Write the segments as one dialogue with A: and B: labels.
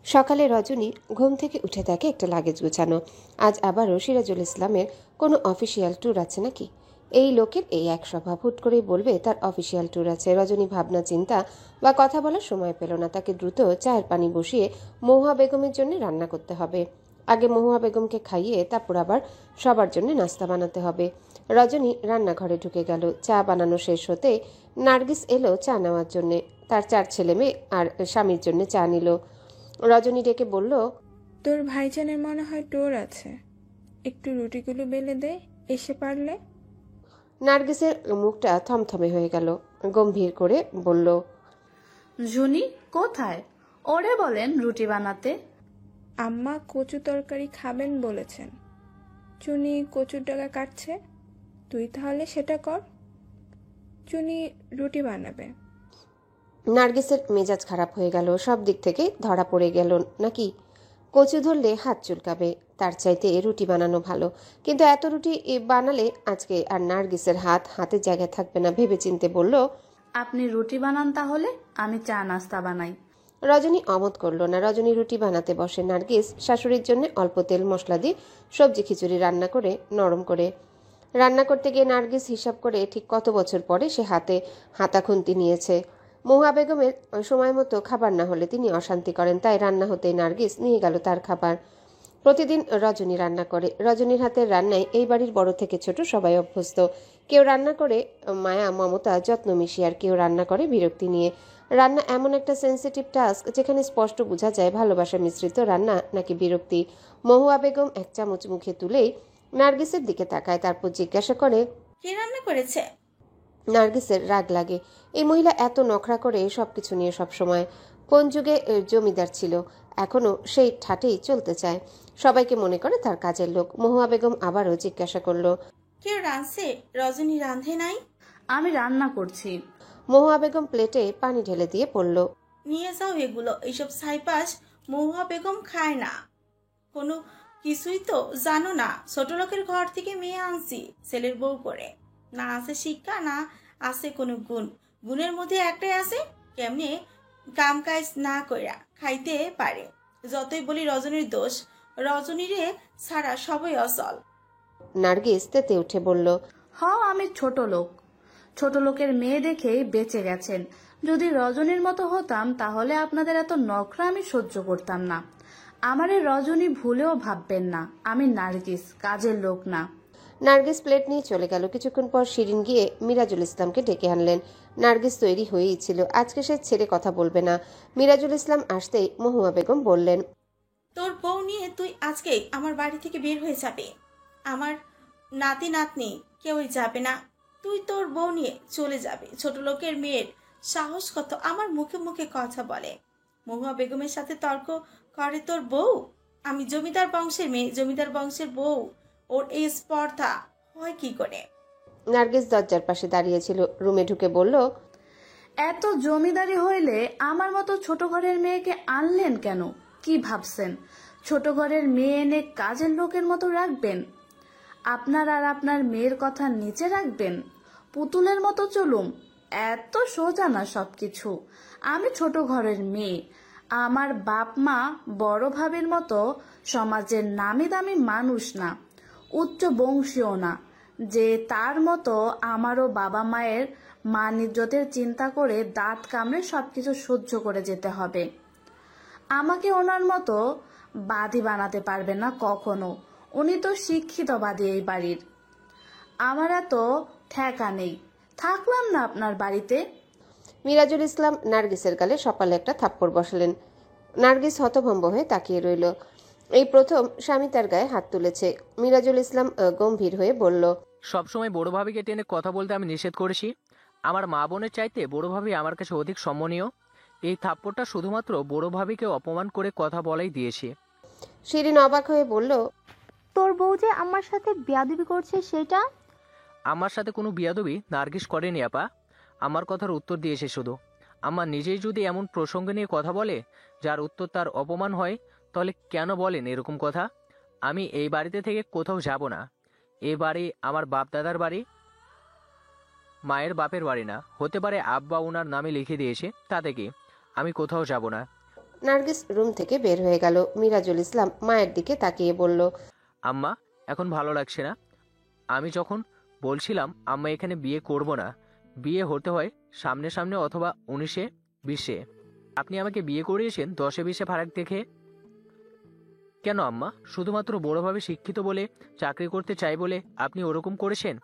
A: সকালে রজনী ঘুম থেকে উঠে দেখে একটা লাগেজ গুছানো। আজ আবারও সিরাজুল ইসলামের কোনো অফিসিয়াল ট্যুর আছে নাকি? এই লোকের এই এক স্বভাব, হুট করেই বলবে তার অফিসিয়াল ট্যুর আছে। রজনী ভাবনা চিন্তা বা কথা বলার সময় পেল না। তাকে দ্রুত চায়ের পানি বসিয়ে মহুয়া বেগমের জন্য রান্না করতে হবে। আগে মহুয়া বেগমকে খাইয়ে তারপর আবার সবার জন্য নাস্তা বানাতে হবে। রজনী রান্নাঘরে ঢুকে গেল। চা বানানো শেষ হতে নার্গিস এলো চা নেওয়ার জন্যে। তার 4 ছেলে মেয়ে আর স্বামীর জন্য চা নিল। রজনী ডেকে বলল,
B: তোর ভাইজানের মনে হয় টোর আছে, একটু রুটিগুলো বেলে দে এসে পারলে।
A: নার্গিসের মুখটা থমথমে হয়ে গেল। গম্ভীর করে বলল,
C: জুনি কোথায়? ওরে বলেন রুটি বানাতে।
B: আম্মা কচু তরকারি খাবেন বলেছেন। চুনি কচুর ডাগা কাটছে, তুই তাহলে সেটা কর। চুনি রুটি বানাবে।
A: নার্গিসের মেজাজ খারাপ হয়ে গেল। সব দিক থেকে ধরা পড়ে গেল নাকি। কচু ধরলে হাত চুলকাবে, তার চাইতে রুটি বানানো ভালো। কিন্তু এত রুটি বানালে আজকে আর নার্গিসের হাতের জায়গায় থাকবে না। ভেবে চিনতে বলল,
C: আপনি রুটি বানান তাহলে, আমি চা নাস্তা বানাই।
A: রজনী অমত করল না। রজনী রুটি বানাতে বসে। নার্গিস শাশুড়ির জন্য অল্প তেল মশলা দিয়ে সবজি খিচুড়ি রান্না করে নরম করে। রান্না করতে গিয়ে নার্গিস হিসাব করে ঠিক কত বছর পরে সে হাতে হাতা খুন্তি নিয়েছে। মহুয়া বেগমের সময় মতো খাবার না হলে তিনি অশান্তি করেন, তাই রান্না হতেই নার্গিস নিয়ে গেল তার খাবার। প্রতিদিন রজনী রান্না করে। রজনীর হাতের রান্নায় এই বাড়ির বড় থেকে ছোট সবাই অভ্যস্ত। কেউ রান্না করে মায়া মমতা যত্ন মিশিয়ে, আর কেউ রান্না করে বিরক্তি নিয়ে। রান্না এমন একটা সেন্সিটিভ টাস্ক যেখানে স্পষ্ট বোঝা যায় ভালোবাসা মিশ্রিত রান্না নাকি বিরক্তি। মহুয়া বেগম এক চামচ মুখে তুলেই নার্গিসের দিকে তাকায়, তারপর জিজ্ঞাসা করে,
D: কে রান্না করেছে?
A: নার্গিসের রাগ লাগে। এই মহিলা এত নখরা করে সবকিছু নিয়ে সব সময়। কোন যুগে জমিদার ছিল, এখনো সেই ঠাটেই চলতে চায়। সবাইকে মনে করে তার কাজের লোক। মহুয়া বেগম আবারও জিজ্ঞাসা করলো,
D: কেউ রাঁধছে? রজনী রাঁধে নাই?
C: আমি রান্না করছি।
A: মহুয়া বেগম প্লেটে পানি ঢেলে দিয়ে পড়ল,
D: নিয়ে যাও এগুলো। এইসব ছাইপাশ মহুয়া বেগম খায় না কোনো কিছুই, তো জানো না? ছোট লোকের ঘর থেকে মেয়ে আনছি ছেলের বউ করে। না আছে শিক্ষা, না আছে কোনো গুণ। গুণের মধ্যে একটাই আছে, কেমনে কাম কাজ না কইরা খাইতে পারে। যতই বলি রজনীর দোষ, রজনীরে ছাড়া সবই অচল।
A: নার্গিস তেতে উঠে বলল,
C: আমি ছোট লোক, ছোট লোকের মেয়ে দেখেই বেঁচে গেছেন। যদি রজনীর মতো হতাম তাহলে আপনাদের এত নখরা আমি সহ্য করতাম না। আমারে রজনী ভুলেও ভাববেন না, আমি নার্গিস, কাজের লোক না।
A: নার্গিস প্লেট নিয়ে চলে গেল। কিছুক্ষণ পর শিরিন গিয়ে মিরাজুল ইসলামকে ডেকে আনলেন। নার্গিস তৈরি হয়েই ছিল, আজকে সে ছেড়ে কথা বলবে না। মিরাজুল ইসলাম আসতেই মহুয়া বেগম বললেন,
D: তোর বউ নিয়ে তুই আজকেই আমার বাড়ি থেকে বের হয়ে যাবে। আমার নাতি নাতনি কেউই যাবে না, তুই তোর বউ নিয়ে চলে যাবে। ছোট লোকের মেয়ের সাহস কত আমার মুখে মুখে কথা বলে। মহুয়া বেগমের সাথে তর্ক করে তোর বউ। আমি জমিদার বংশের মেয়ে, জমিদার বংশের বউ, ওর এই স্পর্ধা হয় কি করে?
A: নার্গিস দরজার পাশে দাঁড়িয়েছিল, রুমে ঢুকে বলল,
C: এত জমিদারি হইলে আমার মতো ছোট ঘরের মেয়েকে আনলেন কেন? কি ভাবছেন ছোট ঘরের মেয়ে এনে কাজের লোকের মতো রাখবেন? আপনার আর আপনার মেয়ের কথা নিচে রাখবেন? পুতুলের মতো চলুম? এত সোজা না সবকিছু। আমি ছোট ঘরের মেয়ে, আমার বাপ মা বড় ভাবের মতো সমাজের নামি দামি মানুষ না, উচ্চ বংশীয় না, যে তার মতো আমারও বাবা মায়ের মান ইজ্জতের চিন্তা করে দাঁত কামড়ে সবকিছু সহ্য করে যেতে হবে। আমাকে ওনার মতো বাদী বানাতে পারবে না কখনো। উনি তো শিক্ষিত বাদী এই বাড়ির। আমার এত ঠেকা নেই, থাকলাম না আপনার বাড়িতে।
A: মিরাজুল ইসলাম নার্গিসের গালে সকালে একটা থাপ্পড় বসালেন। নার্গিস হতভম্ব হয়ে তাকিয়ে রইল। এই প্রথম স্বামী তার গায়ে হাত তুলেছে। মিরাজুল ইসলাম গম্ভীর হয়ে বলল,
E: সবসময় বড় ভাবিকে টেনে কথা বলতে আমি নিষেধ করেছি। আমার মা বোনের চাইতে বড় ভাবি আমার কাছে অধিক সম্মানীয়। এই থাপ্পড়টা শুধুমাত্র বড় ভাবিকে অপমান করে কথা বলাই দিয়েছি।
A: শিরিন অবাক হয়ে বলল,
F: তোর বউ যে আমার সাথে বেয়াদবি করছে সেটা?
E: আমার সাথে কোনো বিয়াদবি নার্গিস করেনি আপা, আমার কথার উত্তর দিয়েছে শুধু। আমার নিজেই যদি এমন প্রসঙ্গ নিয়ে কথা বলে যার উত্তর তার অপমান হয়, তাহলে কেন বলেন এরকম কথা? আমি এই বাড়িতে থেকে কোথাও যাব না। এই বাড়ি আমার বাপ দাদার বাড়ি। মায়ের বাপের বাড়ি না, হতে পারে আব্বা ওনার নামে লিখে দিয়েছে, তাতে কি? আমি কোথাও যাব না।
A: নার্গিস রুম থেকে বের হয়ে গেল। মিরাজুল ইসলাম মায়ের দিকে তাকিয়ে বলল,
E: আম্মা, এখন ভালো লাগছে না। আমি যখন বলছিলাম আম্মা এখানে বিয়ে করব না, বিয়ে হতে হয় সামনে সামনে অথবা 19-20, আপনি আমাকে বিয়ে করিয়েছেন 10-20 ফারাক দেখে। কেন আম্মা? শুধুমাত্র বড়ভাবে শিক্ষিত বলে, চাকরি করতে চাই বলে আপনি ওরকম করেছেন?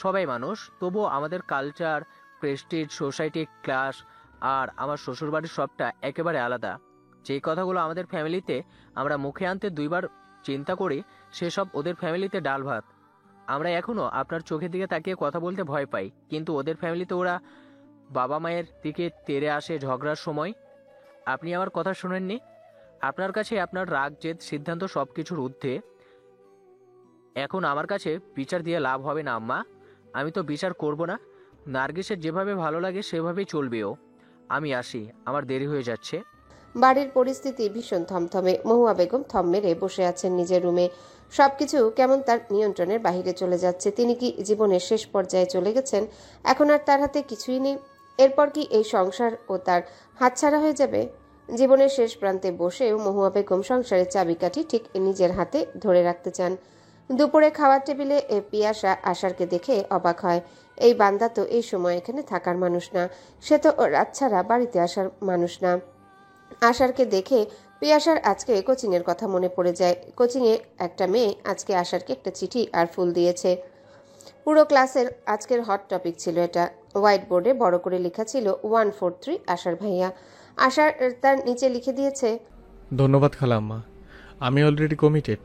E: সবাই মানুষ, তবুও আমাদের কালচার, প্রেস্টিজ, সোসাইটি, ক্লাস আর আমার শ্বশুরবাড়ির সবটা একেবারে আলাদা। যেই কথাগুলো আমাদের ফ্যামিলিতে আমরা মুখে আনতে 2বার চিন্তা করি, সেসব ওদের ফ্যামিলিতে ডাল ভাত। আমরা এখনও আপনার চোখের দিকে তাকিয়ে কথা বলতে ভয় পাই, কিন্তু ওদের ফ্যামিলিতে ওরা বাবা মায়ের দিকে তেড়ে আসে ঝগড়ার সময়। আপনি আমার কথা শোনেননি? আপনার কাছে আপনার রাগ, জেদ, সিদ্ধান্ত সবকিছুর ঊর্ধ্বে। এখন আমার কাছে বিচার দিয়ে লাভ হবে না আম্মা। আমি তো বিচার করব না। নার্গিসের যেভাবে ভালো লাগে সেভাবেই চলবেও। আমি আসি, আমার দেরি হয়ে যাচ্ছে।
A: বাড়ির পরিস্থিতি ভীষণ থমথমে। মহুয়া বেগম থম মেরে বসে আছেন নিজের রুমে। সবকিছু কেমন তার নিয়ন্ত্রণের বাহিরে চলে যাচ্ছে। তিনি কি জীবনের শেষ পর্যায়ে চলে গেছেন? এখন আর তার হাতে কিছুই নেই। এরপর কি এই সংসার ও তার হাতছাড়া হয়ে যাবে? জীবনের শেষ প্রান্তে বসেও মহুয়া বেগম সংসারের চাবিকাঠি ঠিক নিজের হাতে ধরে রাখতে চান। দুপুরে খাওয়ার টেবিলে পিয়াসা আশারকে দেখে অবাক হয়। এই বান্দা তো এই সময় এখানে থাকার মানুষ না, সে তো রাত ছাড়া বাড়িতে আসার মানুষ না। আশারকে দেখে পিয়াসার আজকে কোচিংয়ের কথা মনে পড়ে যায়। কোচিংয়ে একটা মেয়ে আজকে আশারকে একটা চিঠি আর ফুল দিয়েছে। পুরো ক্লাসের আজকের হট টপিক ছিল এটা। হোয়াইট বোর্ডে বড় করে লেখা ছিল 143 আশার ভাইয়া। আশার তার নিচে লিখে দিয়েছে,
G: ধন্যবাদ খালাম্মা, আমি অলরেডি কমিটেড।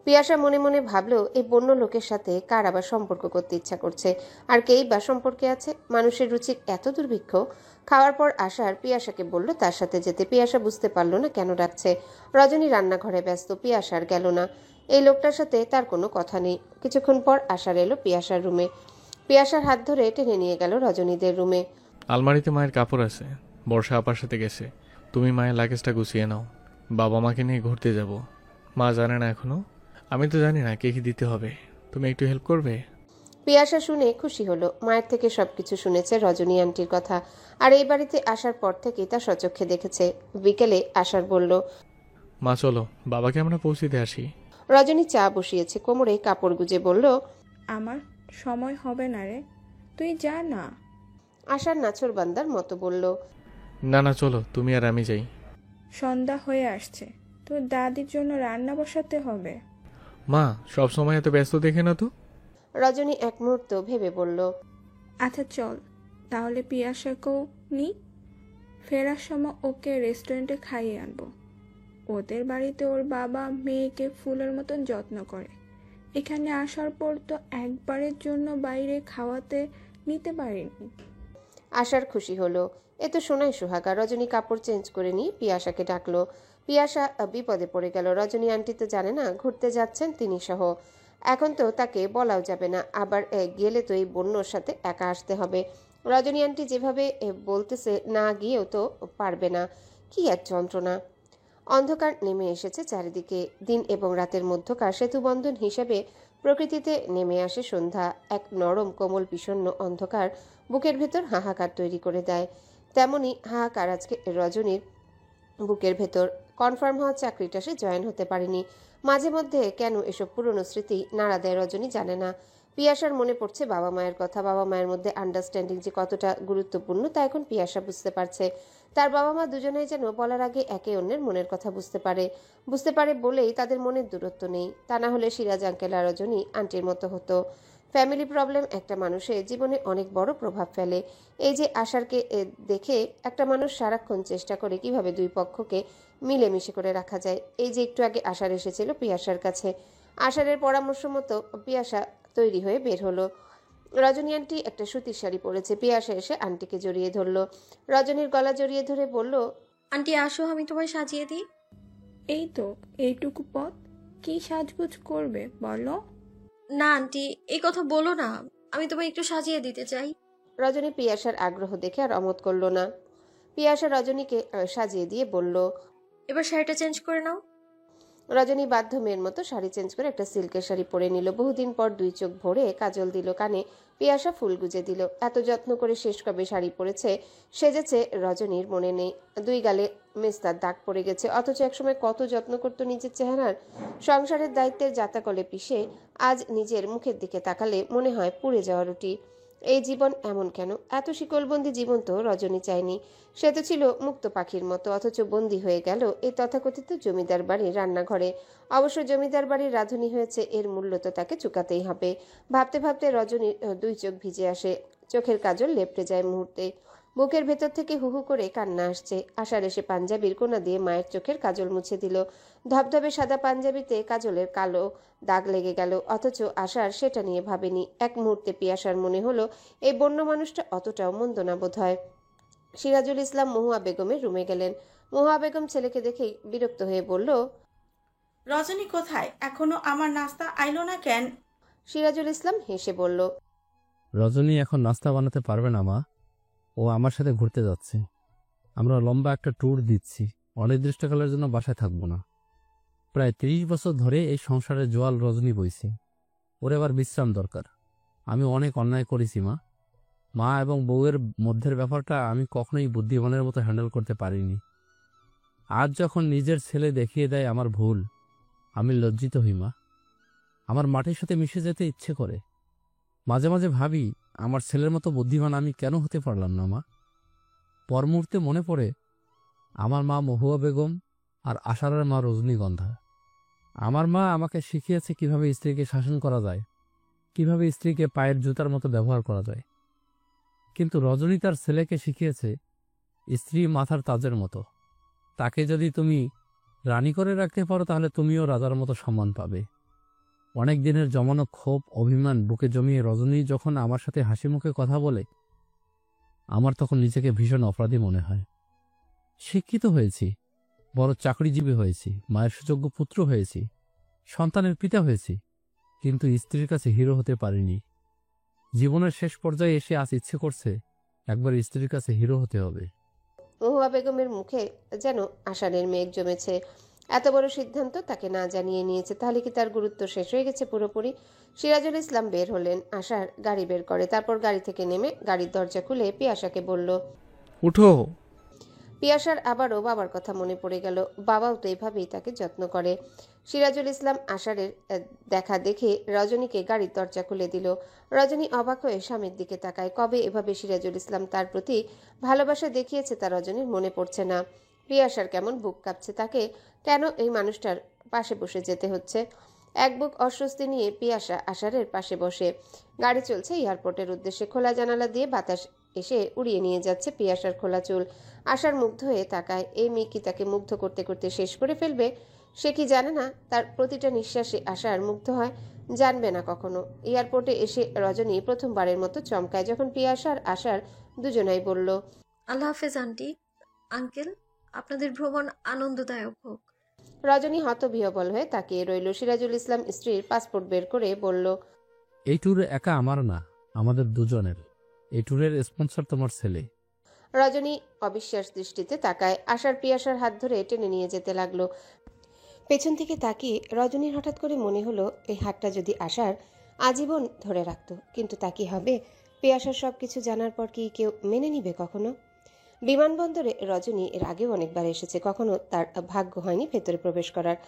A: পিয়াসা মনে মনে ভাবল, এই বন্য লোকের সাথে কার আবার সম্পর্ক করতে ইচ্ছা করছে, আর কেই বা সম্পর্কে আছে। মানুষের রুচির এত দুর্ভিক্ষ। খাওয়ার পর আশার পিয়াসাকে বলল তার সাথে যেতে। পিয়াসা বুঝতে পারল না কেন ডাকছে। রজনী রান্নাঘরে ব্যস্ত, পিয়াসার গেল না। এই লোকটার সাথে তার কোনো কথা নেই। কিছুক্ষণ পর আশার এলো পিয়াসার রুমে। পিয়াসার হাত ধরে টেনে নিয়ে গেল রজনীদের রুমে।
G: আলমারিতে মায়ের কাপড় আছে, বর্ষা আপার সাথে গেছে। তুমি মায়ের লাগেজটা গুছিয়ে নাও, বাবা মাকে নিয়ে ঘুরতে যাব। মা জানে না এখনো, আমি তো জানি না কে কি দিতে হবে। তুমি একটু হেল্প করবে?
A: পিয়াসা শুনে খুশি হলো। মায়ের থেকে সবকিছু শুনেছে রজনী আন্টির কথা, আর এই বাড়িতে আসার পর থেকেই তা সচক্ষে দেখেছে। বিকেলে আশার বলল,
G: মা চলো, বাবাকে আমরা পৌঁছে দিয়ে আসি।
A: রজনী চা বসিয়েছে, কোমরে কাপড় গুজে বলল,
B: আমার সময় হবে না রে, তুই যা না।
A: আশার নাছোড়বান্দার মতো বলল,
G: না না চলো, তুমি আর আমি যাই।
B: সন্ধ্যা হয়ে আসছে, তোর দাদির জন্য রান্না বসাতে হবে।
G: মা সব সময় এত ব্যস্ত দেখে না তো।
A: রজনী এক মুহূর্ত ভেবে বলল,
B: আচ্ছা চল তাহলে পিয়াসাকেও নি, ফেরার সময় ওকে রেস্টুরেন্টে খাইয়ে আনবো। ওদের বাড়িতে ওর বাবা মেয়েকে ফুলের মতন যত্ন করে। এখানে আসার পর তো একবারের জন্য বাইরে খাওয়াতে নিতে পারিনি।
A: আশার খুশি হলো। এ তো শোনাই সোহাগা। রজনী কাপড় চেঞ্জ করে নিয়ে পিয়াসাকে ডাকলো। পিয়াসা বিপদে পড়ে গেল। রজনী আন্টি তো জানে না ঘুরতে যাচ্ছেন তিনি সহ। এখন তো তাকে বলাও যাবে না। আবার গেলে তো এই বন্যর সাথে একা আসতে হবে। রজনী আন্টি যেভাবে বলতেছে, না গিয়েও তো পারবে না। কি এক যন্ত্রণা। অন্ধকার নেমে এসেছে চারিদিকে। দিন এবং রাতের মধ্যকার সেতুবন্ধন হিসেবে প্রকৃতিতে নেমে আসে সন্ধ্যা। এক নরম কোমল বিষণ্ণ অন্ধকার বুকের ভেতর হাহাকার তৈরি করে দেয়। তেমনি হাহাকার আজকে রজনীর বুকের ভেতর। কনফার্ম হওয়া চাকরিটা সে জয়েন হতে পারেনি। মাঝে মধ্যে কেন এসব পুরনো স্মৃতি নাড়া দেয় রজনী জানে না। পিয়াসার মনে পড়ছে বাবা মায়ের কথা। বাবা মায়ের মধ্যে আন্ডারস্ট্যান্ডিং যে কতটা গুরুত্বপূর্ণ তা এখন পিয়াসা বুঝতে পারছে। তার বাবা মা দুজনেই যেন বলার আগে একে অন্যের মনের কথা বুঝতে পারে বলেই তাদের মনের দূরত্ব নেই। তা না হলে সিরাজ আঙ্কেল আর রজনী আন্টির মতো হতো। ফ্যামিলি প্রবলেম একটা মানুষের জীবনে অনেক বড় প্রভাব ফেলে। এই যে আশারকে দেখে একটা মানুষ সারাক্ষণ চেষ্টা করে কিভাবে দুই পক্ষকে মিলেমিশে করে রাখা যায়। এই যে একটু আগে আশার এসেছিল পিয়াসার কাছে। আশারের পরামর্শ মতো পিয়াসা তৈরি হয়ে বের হলো। রজনী আন্টি একটা সুতির শাড়ি পরেছে। পিয়াসা এসে আন্টিকে জড়িয়ে ধরলো। রজনীর গলা জড়িয়ে ধরে বলল,
H: আন্টি আসো, আমি তোমায় সাজিয়ে দিই।
B: এই তো এইটুকু পথ, কি সাজগোজ করবে বলো?
H: না আন্টি, এই কথা বলো না, আমি তোমায় একটু সাজিয়ে দিতে চাই।
A: রজনী পিয়াসার আগ্রহ দেখে আর অমত করলো না। পিয়াসা রজনীকে সাজিয়ে দিয়ে বলল,
H: এবার শাড়িটা চেঞ্জ করে নাও।
A: রজনী বাধ্য মেয়ের মতো শাড়ি চেঞ্জ করে একটা সিল্কের শাড়ি পরে নিল। বহুদিন পর 2 চোখ ভরে কাজল দিল কানে, পিয়াসা ফুল গুজে দিল। এত যত্ন করে শেষ কবে শাড়ি পরেছে সেজেছে রজনীর মনে নেই। 2 গালে মেস্তার দাগ পড়ে গেছে, অথচ একসময় কত যত্ন করত নিজের চেহারার। সংসারের দায়িত্বের জাতাকলে পিষে আজ নিজের মুখের দিকে তাকালে মনে হয় পুড়ে যাওয়া রুটি। এই জীবন এমন কেন? এত শিকলবন্দি জীবন তো রজনী চায়নি। সে তো ছিল মুক্ত পাখির মতো, অথচ বন্দী হয়ে গেল এই তথাকথিত জমিদার বাড়ির রান্নাঘরে। অবশ্য জমিদার বাড়ির রাঁধুনি হয়েছে, এর মূল্য তো তাকে চুকাতেই হবে। ভাবতে ভাবতে রজনীর 2 চোখ ভিজে আসে, চোখের কাজল লেপটে যায় মুহূর্তে। বুকের ভেতর থেকে হুহু করে কান্না আসছে। আশার এসে পাঞ্জাবির কোনা দিয়ে মায়ের চোখের কাজল মুছে দিল। ধবধবে সাদা পাঞ্জাবিতে কাজলের কালো দাগ লেগে গেল, অথচ আশার সেটা নিয়ে ভাবেনি। এক মুহূর্তে পিয়াসার মনে হলো এই বন্য মানুষটা অতটাও মন্দ না বোধ হয়। সিরাজুল ইসলাম মহুয়া বেগমের রুমে গেলেন। মহুয়া বেগম ছেলেকে দেখেই বিরক্ত হয়ে বলল,
D: রজনী কোথায়? এখনো আমার নাস্তা আইলো না কেন?
A: সিরাজুল ইসলাম হেসে বলল,
I: রজনী এখন নাস্তা বানাতে পারবে না মা, ও আমার সাথে ঘুরতে যাচ্ছে। আমরা লম্বা একটা ট্যুর দিচ্ছি, অনির্দিষ্টকালের জন্য বাসায় থাকবো না। প্রায় 30 বছর ধরে এই সংসারে জোয়াল রজনী বইছে, ওর এবার বিশ্রাম দরকার। আমি অনেক অন্যায় করেছি মা, মা এবং বউয়ের মধ্যের ব্যাপারটা আমি কখনোই বুদ্ধিমানের মতো হ্যান্ডেল করতে পারিনি। আজ যখন নিজের ছেলে দেখিয়ে দেয় আমার ভুল, আমি লজ্জিত হই মা। আমার মাটির সাথে মিশে যেতে ইচ্ছে করে। মাঝে মাঝে ভাবি আমার ছেলের মতো বুদ্ধিমান আমি কেন হতে পারলাম না মা। পর মুহূর্তে মনে পড়ে আমার মা মহুয়া বেগম আর আশারের মা রজনীগন্ধা। আমার মা আমাকে শিখিয়েছে কিভাবে স্ত্রীকে শাসন করা যায়, কিভাবে স্ত্রীকে পায়ের জুতার মতো ব্যবহার করা যায়। কিন্তু রজনী তার ছেলেকে শিখিয়েছে স্ত্রী মাথার তাজের মতো। তাকে যদি তুমি রানী করে রাখতে পারো তাহলে তুমিও রাজার মতো সম্মান পাবে। অনেক দিনের জমানো ক্ষোভ অভিমান বুকে জমিয়ে রজনী যখন আমার সাথে হাসি মুখে কথা বলে, আমার তখন নিজেকে ভীষণ অপরাধী মনে হয়। শিক্ষিত হয়েছি, বড় চাকরিজীবী হয়েছি, মায়ের সুযোগ্য পুত্র হয়েছি, সন্তানের পিতা হয়েছি, কিন্তু স্ত্রীর কাছে হিরো হতে পারিনি। জীবনের শেষ পর্যায়ে এসে আজ ইচ্ছে করছে একবার স্ত্রীর কাছে হিরো হতে হবে।
A: মহুয়া বেগমের মুখে যেন আষাঢ়ের মেঘ জমেছে। এত বড় সিদ্ধান্ত তাকে না জানিয়ে নিয়েছে, তাহলে কি তার গুরুত্ব শেষ হয়ে গেছে পুরোপুরি? সিরাজুল ইসলাম বের হলেন, আশার গাড়ি বের করে, তারপর গাড়ি থেকে নেমে গাড়ির দরজা খুলে পিয়াসাকে বলল,
G: উঠো।
A: পিয়াসার আবারও বাবার কথা মনে পড়ে গেল। বাবাও তো এভাবেই তাকে যত্ন করে। সিরাজুল ইসলাম আশারের দেখা দেখে রজনীকে গাড়ির দরজা খুলে দিল। রজনী অবাক হয়ে স্বামীর দিকে তাকায়। কবে এভাবে সিরাজুল ইসলাম তার প্রতি ভালোবাসা দেখিয়েছে তা রজনীর মনে পড়ছে না। পিয়াসার কেমন বুক কাঁপছে, তাকে কেন এই মানুষটার পাশে বসে যেতে হচ্ছে। এক বুক অস্বস্তি নিয়ে পিয়াসা আশারের পাশে বসে। গাড়ি চলছে এয়ারপোর্টের উদ্দেশ্যে। খোলা জানালা দিয়ে বাতাস এসে উড়িয়ে নিয়ে যাচ্ছে পিয়াসার খোলা চুল। আশার মুগ্ধ হয়ে তাকায়। এই মেয়ে কি তাকে মুগ্ধ করতে করতে শেষ করে ফেলবে? সে কি জানে না তার প্রতিটা নিঃশ্বাসে আশার মুগ্ধ হয়? জানবে না কখনো। এয়ারপোর্টে এসে রজনী প্রথমবারের মতো চমকায় যখন পিয়াসা আর আশার দুজনাই বলল,
H: আল্লাহ হাফেজ আন্টি, আঙ্কেল, আপনাদের ভ্রমণ আনন্দদায়ক হোক।
A: রজনী হতবিহ্বল হয়ে তাকিয়ে রইল। সিরাজুল ইসলাম স্ত্রীর পাসপোর্ট বের করে বলল,
I: এই ট্যুর একা আমার না, আমাদের দুজনের। এই ট্যুরের স্পন্সর তোমার ছেলে।
A: রজনী অবিশ্বাস দৃষ্টিতে তাকায়। আশার পিয়াসার হাত ধরে টেনে নিয়ে যেতে লাগলো। পেছন থেকে তাকিয়ে রজনীর হঠাৎ করে মনে হলো এই হাতটা যদি আশার আজীবন ধরে রাখত। কিন্তু তা কি হবে? পিয়াসার সবকিছু জানার পর কি কেউ মেনে নিবে কখনো? বিমানবন্দরে রজনী এর আগেও অনেকবার এসেছে, কখনো তার ভাগ্য হয়নি ভেতরে প্রবেশ করার।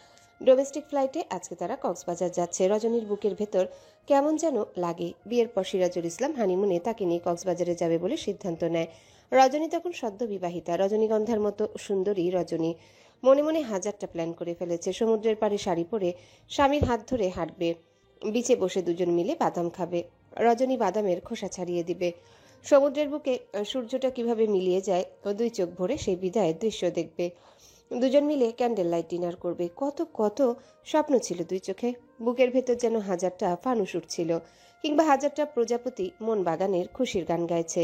A: ডোমেস্টিক ফ্লাইটে আজকে তারা কক্সবাজার যাচ্ছে। রজনীর বুকের ভেতর কেমন যেন লাগে। বিয়ের পর সিরাজুল ইসলাম হানিমুনে তাকে নিয়ে কক্সবাজারে যাবে বলে সিদ্ধান্ত নেয়। রজনী তখন সদ্য বিবাহিতা, রজনীগন্ধার মতো সুন্দরী রজনী। মনে মনে হাজারটা প্ল্যান করে ফেলেছে। সমুদ্রের পাড়ে শাড়ি পরে স্বামীর হাত ধরে হাঁটবে, বিচে বসে দুজন মিলে বাদাম খাবে, রজনী বাদামের খোসা ছাড়িয়ে দিবে। সমুদ্রের বুকে সূর্যটা কিভাবে মিলিয়ে যায় 2 চোখ ভরে সেই বিদায়ের দৃশ্য দেখবে। দুজন মিলে ক্যান্ডেল লাইট ডিনার করবে। কত কত স্বপ্ন ছিল 2 চোখে। বুকের ভেতর যেন হাজারটা ফানুস উঠছিল, কিংবা হাজারটা প্রজাপতি মন বাগানের খুশির গান গাইছে।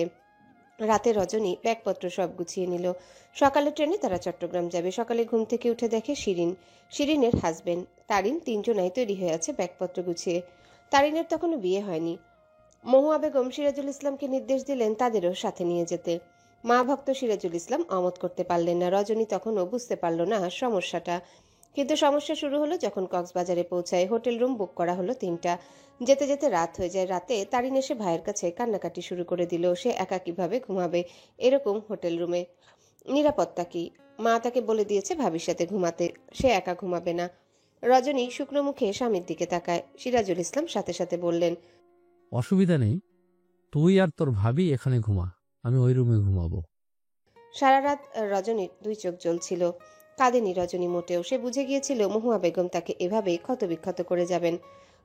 A: রাতে রজনী ব্যাগপত্র সব গুছিয়ে নিল। সকালে ট্রেনে তারা চট্টগ্রাম যাবে। সকালে ঘুম থেকে উঠে দেখে শিরিনের হাজবেন্ড তারিন, 3 জনাই তৈরি হয়ে আছে ব্যাগপত্র গুছিয়ে। তারিনের তখনও বিয়ে হয়নি। মহুয়া বেগম সিরাজুল ইসলামকে নির্দেশ দিলেন তাদেরও সাথে নিয়ে যেতে। মা ভক্ত সিরাজুল ইসলাম অমত করতে পারলেন না। রজনী তখনও বুঝতে পারল না সমস্যাটা। কিন্তু সমস্যা শুরু হলো যখন কক্সবাজারে পৌঁছায়। হোটেল রুম বুক করা হলো 3টা। যেতে যেতে রাত হয়ে যায়। রাতে তারিন এসে ভাইয়ের কাছে কান্নাকাটি শুরু করে দিল। সে একা কিভাবে ঘুমাবে এরকম হোটেল রুমে? নিরাপত্তা কি? মা তাকে বলে দিয়েছে ভাবির সাথে ঘুমাতে, সে একা ঘুমাবে না। রজনী শুকনো মুখে স্বামীর দিকে তাকায়। সিরাজুল ইসলাম সাথে সাথে বললেন,
I: অসুবিধা নেই, তুই আর তোর ভাবি এখানে ঘুমা, আমি ওই রুমে ঘুমাবো।
A: সারা রাত রজনীর 2 চোখ জ্বলছিল। কাঁদেনি রজনী মোটেও। সে বুঝে গিয়েছিল মহুয়া বেগম তাকে এভাবেই ক্ষতবিক্ষত করে যাবেন।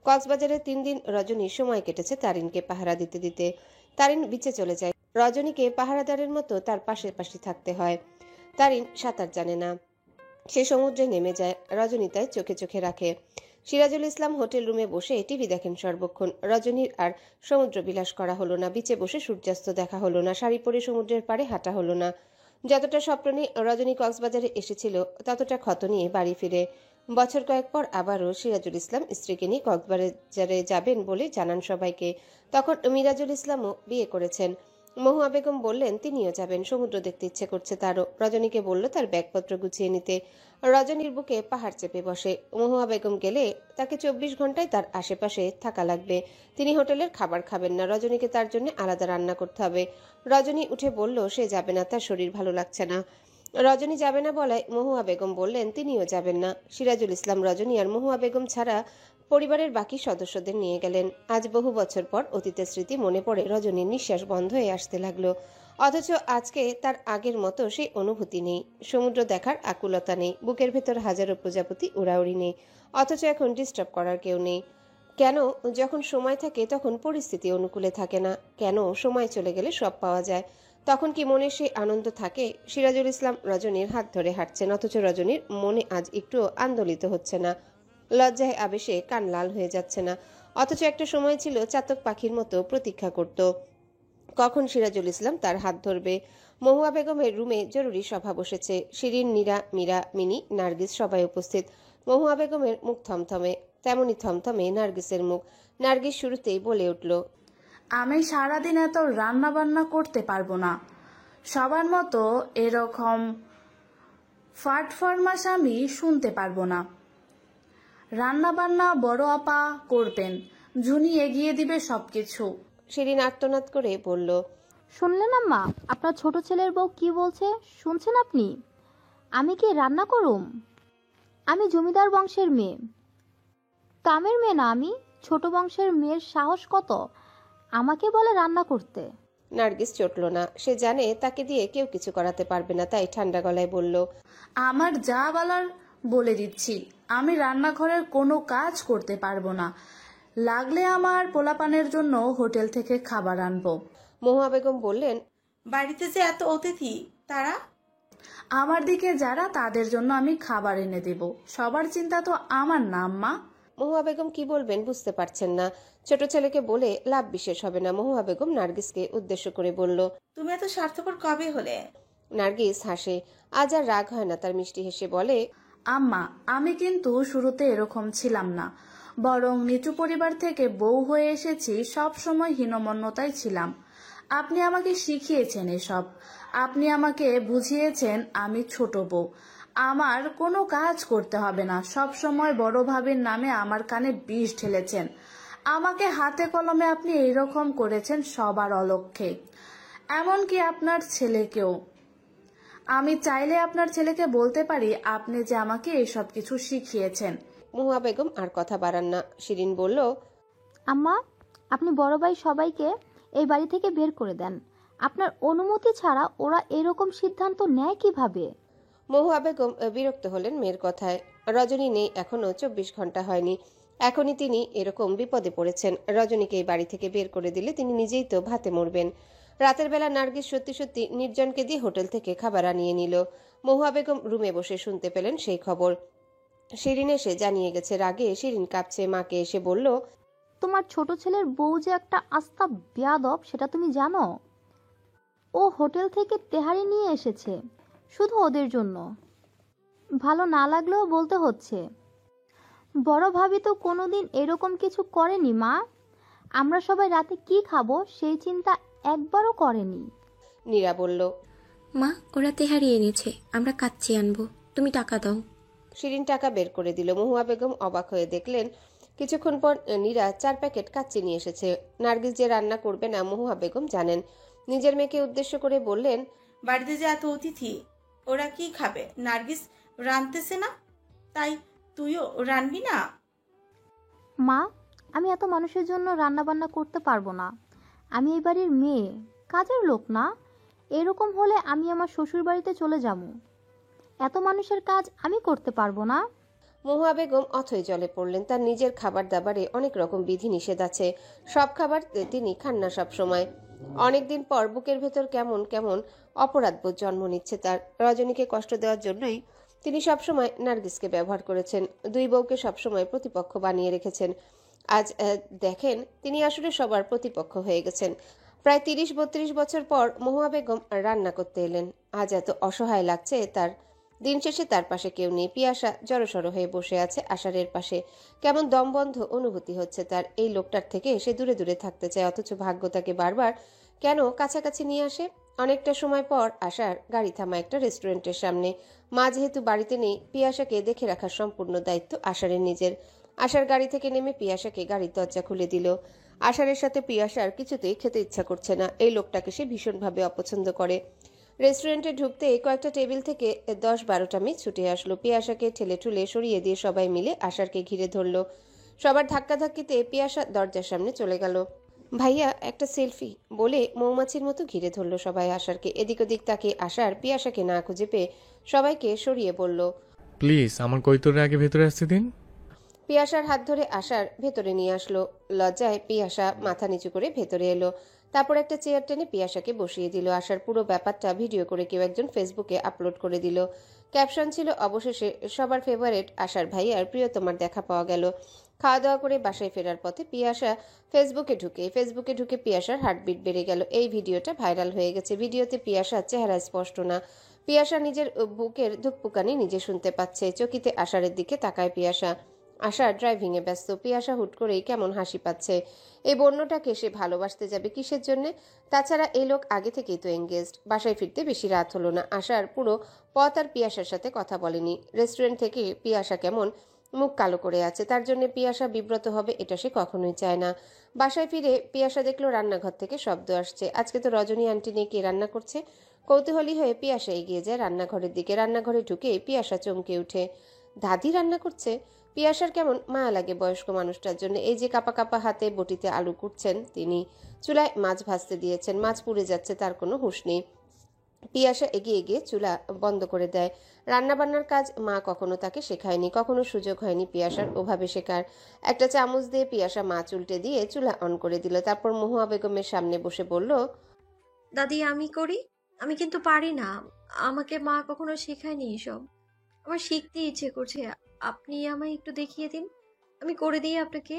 A: কক্সবাজারে 3 দিন রজনীর সময় কেটেছে তারিনকে পাহারা দিতে দিতে। তারিন বিচে চলে যায়। রজনীকে পাহারাদারের মতো তার পাশে পাশে থাকতে হয়। তারিন সাঁতার জানে না, সে সমুদ্রে নেমে যায়। রজনী তাই চোখে চোখে রাখে। সিরাজুল ইসলাম হোটেল রুমে বসে টিভি দেখেন সর্বক্ষণ। রজনীর আর সমুদ্র বিলাস করা হলো না, বিচে বসে সূর্যাস্ত দেখা হলো না, শাড়ি পরে সমুদ্রের পাড়ে হাঁটা হলো না। যতটা স্বপ্ন নিয়ে রজনী কক্সবাজারে এসেছিল ততটা ক্ষত নিয়ে বাড়ি ফিরে। বছর কয়েক পর আবারও সিরাজুল ইসলাম স্ত্রীকে নিয়ে কক্সবাজারে যাবেন বলে জানান সবাইকে। তখন মিরাজুল ইসলামও বিয়ে করেছেন। মহুয়া বেগম বললেন তিনিও যাবেন, সমুদ্র দেখতে ইচ্ছে করছে তারও। রজনীকে বলল তার ব্যাগপত্র গুছিয়ে নিতে। রজনীর বুকে পাহাড় চেপে বসে। মহুয়া বেগম গেলে তাকে 24 ঘন্টায় তার আশেপাশে থাকা লাগবে। তিনি হোটেলের খাবার খাবেন না, রজনীকে তার জন্য আলাদা রান্না করতে হবে। রজনী উঠে বলল সে যাবে না, তার শরীর ভালো লাগছে না। রজনী যাবে না বলায় মহুয়া বেগম বললেন তিনিও যাবেন না। সিরাজুল ইসলাম রজনী আর মহুয়া বেগম ছাড়া পরিবারের বাকি সদস্যদের নিয়ে গেলেন। আজ বহু বছর পর অতীতের স্মৃতি মনে পড়ে রজনীর নিঃশ্বাস বন্ধ হয়ে আসতে লাগলো। অথচ আজকে তার আগের মতো সেই অনুভূতি নেই। সমুদ্র দেখার আকুলতা নেই, বুকের ভেতর হাজারো প্রজাপতি উড়াউড়ি নেই। অথচ এখন ডিস্টার্ব করার কেউ নেই। কেন যখন সময় থাকে তখন পরিস্থিতি অনুকূলে থাকে না? কেন সময় চলে গেলে সব পাওয়া যায়? তখন কি মনে সেই আনন্দ থাকে? সিরাজুল ইসলাম রজনীর হাত ধরে হাঁটছেন, অথচ রজনীর মনে আজ একটুও আন্দোলিত হচ্ছে না। লজ্জায় আবেশে কান লাল হয়ে যাচ্ছে না। অথচ একটা সময় ছিল চাতক পাখির মতো প্রতীক্ষা করত কখন সিরাজুল ইসলাম তার হাত ধরবে। মহুয়া বেগমের রুমে জরুরি সভা বসেছে। শিরিন, নীরা, মীরা, মিনি, নার্গিস সবাই উপস্থিত। মহুয়া বেগমের মুখ থমথমে, তেমনি থমথমে নার্গিসের মুখ। নার্গিস শুরুতেই বলে উঠল,
C: আমি সারাদিন এত রান্না বান্না করতে পারবো না। সবার মতো এরকম ফাটফরমাস আমি শুনতে পারবো না। রান্না বান্না বড় আপা করবেন, ঝুনি এগিয়ে দিবে সবকিছু।
A: শিরিন আর্তনাদ করে বলল,
F: শুনলেন আম্মা, আপনার ছোট ছেলের বউ কি বলছে? শুনছেন আপনি? আমি কি রান্না করুম? আমি জমিদার বংশের মেয়ে, কামের মেয়ে না। আমি ছোট বংশের মেয়ের সাহস কত আমাকে বলে রান্না করতে?
A: নার্গিস চটল না। সে জানে তাকে দিয়ে কেউ কিছু করাতে পারবে না, তাই ঠান্ডা গলায় বলল,
C: আমার যা বলার বলে দিচ্ছি, আমি রান্নাঘরের কোনো কাজ করতে পারবো না। লাগলে আমার পোলাপানের জন্য হোটেল থেকে খাবার আনবো।
A: মহুয়া বেগম বললেন,
D: বাড়িতে যে এত অতিথি, তারা
C: আমার দিকে যারা তাদের জন্য আমি খাবার এনে দেব। সবার চিন্তা তো আমার না আম্মা।
A: মহুয়া বেগম কি বলবেন বুঝতে পারছেন না। ছোট ছেলেকে বলে লাভ বিশেষ হবে না। মহুয়া বেগম নার্গিসকে উদ্দেশ্য করে বলল,
D: তুমি এত স্বার্থপর কবে হলে?
A: নার্গিস হাসে। আজ আর রাগ হয় না তার। মিষ্টি হেসে বলে,
C: আম্মা, আমি কিন্তু শুরুতে এরকম ছিলাম না, বরং নিচু পরিবার থেকে বউ হয়ে এসেছি। সব সময় হীনমন্যতায় ছিলাম। আপনি আমাকে শিখিয়েছেন এসব। আপনি আমাকে বুঝিয়েছেন আমি ছোট বউ, আমার কোনো কাজ করতে হবে না। সব সময় বড় ভাবির নামে আমার কানে বিষ ঢেলেছেন। আমাকে হাতে কলমে আপনি এইরকম করেছেন সবার অলক্ষ্যে, এমনকি আপনার ছেলেকেও। আমি চাইলে আপনার ছেলেকে বলতে পারি আপনি যে আমাকে এইসব কিছু শিখিয়েছেন।
A: মহুয়া বেগম আর কথা বাড়ান না। শিরিন বলল,
F: আম্মা, আপনি বড় ভাই সবাইকে এই বাড়ি থেকে বের করে দেন। আপনার অনুমতি ছাড়া ওরা এরকম সিদ্ধান্ত নেয় কিভাবে?
A: মহুয়া বেগম বিরক্ত হলেন মেয়ের কথায়। রজনী নেই, এখনো 24 ঘন্টা হয়নি। এখনই তিনি এরকম বিপদে পড়েছেন। রজনীকে এই বাড়ি থেকে বের করে দিলে তিনি নিজেই তো ভাতে মরবেন। রাতের বেলা নার্গিস সত্যি সত্যি নির্জনকে দিয়ে হোটেল থেকে খাবার আনিয়ে নিল। মহুয়া বেগম রুমে বসে শুনতে পেলেন সেই খবর। শিরিন এসে জানিয়ে গেছে। রাগে শিরিন কাঁপছে। মাকে এসে বলল,
F: তোমার ছোট ছেলের বউ যে একটা আস্তা বেয়াদব, সেটা তুমি জানো? ও হোটেল থেকে তেহারি নিয়ে এসেছে শুধু ওদের জন্য। ভালো না লাগলেও বলতে হচ্ছে। বড় ভাবি তো কোনোদিন এরকম কিছু করেনি মা। আমরা সবাই রাতে কি খাবো সেই চিন্তা একবারও করেনি।
A: নীরা বলল,
H: মা, ওরা তেহারি এনেছে, আমরা কাচ্চি আনবো, তুমি টাকা দাও।
A: শিরিন টাকা বের করে দিল। মহুয়া বেগম অবাক হয়ে দেখলেন কিছুক্ষণ পর নীরা 4 প্যাকেট কাচ্চি নিয়ে এসেছে। নার্গিস যে রান্না করবে না মহুয়া বেগম জানেন। নিজের মেয়েকে উদ্দেশ্য করে বললেন,
D: বাড়িতে যে এত অতিথি, ওরা কি খাবে? নার্গিস রাঁধতেছে না, তাই তুইও রানবি না?
F: মা, আমি এত মানুষের জন্য রান্না বান্না করতে পারবো না। আমি এই বাড়ির মেয়ে, কাজের লোক না। এরকম হলে আমি আমার শ্বশুর বাড়িতে চলে যাব। এত মানুষের কাজ আমি করতে পারবো না।
A: মহুয়া বেগম অথই জলে পড়লেন। তার নিজের খাবার দাবারে অনেক রকম বিধি নিষেধ আছে। সব খাবার তিনি খান না সব সময়। অনেকদিন পর বুকের ভেতর কেমন কেমন অপরাধবোধ জন্ম নিচ্ছে তার। রজনীকে কষ্ট দেওয়ার জন্যই তিনি সবসময় নার্গিসকে ব্যবহার করেছেন। দুই বউকে সবসময় প্রতিপক্ষ বানিয়ে রেখেছেন। আজ দেখেন তিনি আসলে সবার প্রতিপক্ষ হয়ে গেছেন। প্রায় 30-32 বছর পর মহুয়া বেগম রান্না করতে এলেন। আজ এত অসহায় লাগছে তার। দিন শেষে তার পাশে কেউ নেই। পিয়াসা জড়সড় হয়ে বসে আছে আষাঢ়ের পাশে। কেমন দমবন্ধ অনুভূতি হচ্ছে তার। এই লোকটার থেকে সে দূরে দূরে থাকতে চায়, অথচ ভাগ্য তাকে বারবার কেন কাছাকাছি নিয়ে আসে। অনেকটা সময় পর আশার গাড়ি থামা একটা রেস্টুরেন্টের সামনে। মা যেহেতু বাড়িতে নেই, পিয়াসাকে দেখে রাখার সম্পূর্ণ দায়িত্ব আষাঢ়ের নিজের। আশার গাড়ি থেকে নেমে পিয়াসাকে গাড়ির দরজা খুলে দিল। আষাঢ়ের সাথে পিয়াসার কিছুতেই খেতে ইচ্ছা করছে না। এই লোকটাকে সে ভীষণভাবে অপছন্দ করে। রেস্টুরেন্টে ঢুকতে কয়েকটা টেবিল থেকে 10-12টা মেয়ে ছুটে আসলো। পিয়াসাকে ঠেলে ঠুলে সরিয়ে দিয়ে সবাই মিলে আশারকে ঘিরে ধরল। সবার ধাক্কাধাক্কিতে পিয়াসা দরজার সামনে চলে গেল। ভাইয়া একটা সেলফি বলে মৌমাছির মতো ঘিরে ধরলো সবাই আশারকে। এদিক ওদিক তাকে আশার পিয়াসাকে না খুঁজে পেয়ে সবাইকে সরিয়ে বলল,
G: প্লিজ আমার কৈতরে আগে ভেতরে আসতে দিন।
A: পিয়াসার হাত ধরে আশার ভেতরে নিয়ে আসলো। লজ্জায় পিয়াসা মাথা নিচু করে ভেতরে এলো। তারপর একটা চেয়ার টেনে পিয়াসাকে বসিয়ে দিল। আশার পুরো ব্যাপারটা ভিডিও করে কেউ একজন ফেসবুকে আপলোড করে দিল। ক্যাপশন ছিল, অবশেষে সবার ফেভারিট আশার ভাইয়ার প্রিয়তমার দেখা পাওয়া গেল। খাওয়া দাওয়া করে বাসায় ফেরার পথে পিয়াসা ফেসবুকে ঢুকে পিয়াসার হার্টবিট বেড়ে গেল। এই ভিডিওটা ভাইরাল হয়ে গেছে। ভিডিওতে পিয়াসার চেহারা স্পষ্ট না। পিয়াসা নিজের বুকের ধুকপুকানি নিজে শুনতে পাচ্ছে। চকিতে আশারের দিকে তাকায় পিয়াসা। আশা ড্রাইভিংয়ে ব্যস্ত। পিয়াসা হুট করেই কেমন হাসি পাচ্ছে। এই বন্যটাকে সে ভালোবাসতে যাবে কিসের জন্যে? তাছাড়া এই লোক আগে থেকেই তো এঙ্গেজড। বাসায় ফিরতে বেশি রাত হলো না। আশার পুরো পথ আর পিয়াসার সাথে কথা বলেনি। রেস্টুরেন্ট থেকে পিয়াসা কেমন মুখ কালো করে আছে। তার জন্য পিয়াসা বিব্রত হবে এটা সে কখনোই চায় না। বাসায় ফিরে পিয়াসা দেখলো রান্নাঘর থেকে শব্দ আসছে। আজকে তো রজনী আন্টি নিয়ে কে রান্না করছে? কৌতূহলী হয়ে পিয়াসা এগিয়ে যায় রান্নাঘরের দিকে। রান্নাঘরে ঢুকে পিয়াসা চমকে উঠে। দাদি রান্না করছে? পিয়াসার কেমন মায়া লাগে বয়স্ক মানুষটার জন্য। এই যে কাপা কাপা হাতে বটিতে আলু কুটছেন তিনি। চুলায় মাছ ভাজতে দিয়েছেন, মাছ পুড়ে যাচ্ছে, তার কোনো হুঁশ নেই। পিয়াসা এগিয়ে গিয়ে চুলা বন্ধ করে দেয়। রান্নাবান্নার কাজ মা কখনো তাকে শেখায়নি, কখনো সুযোগ হয়নি পিয়াসার ওভাবে শেখার। একটা চামচ দিয়ে পিয়াসা মাছ উল্টে দিয়ে চুলা অন করে দিল। তারপর মহুয়া বেগমের সামনে বসে বলল,
H: দাদি আমি করি, আমি কিন্তু পারি না। আমাকে মা কখনো শেখায়নি এসব। আমার শিখতে ইচ্ছে করছে, আপনি আমায় একটু দেখিয়ে দিন, আমি করে দিই আপনাকে।